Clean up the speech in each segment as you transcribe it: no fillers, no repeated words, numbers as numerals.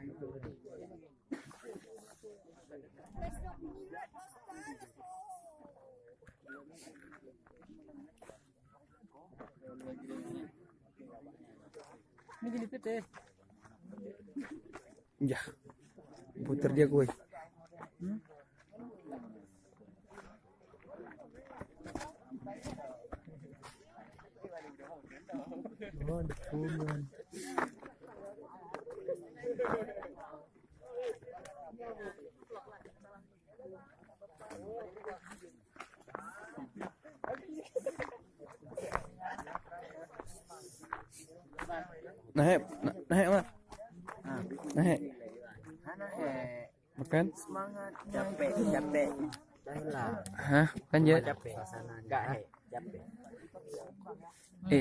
Ini gini teh. Ya. Putar dia gue. Oh, depungan. Naik mah. Naik. Makan? Semangat. Capek. Dahlah. Hah? Kan ya? Capek. Enggak, capek.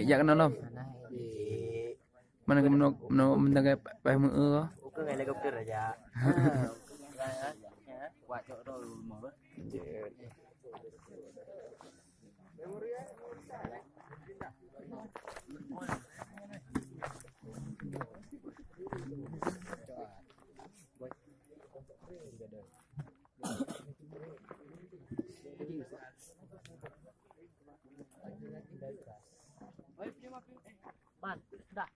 Jangan nonton. Mana ke menang pakai mưa. Bukan helikopter aja. Qua chỗ rồi mở. Man, dah.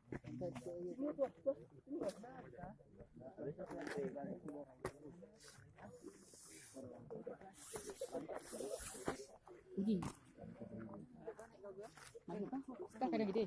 Uji. Kita kadang gede.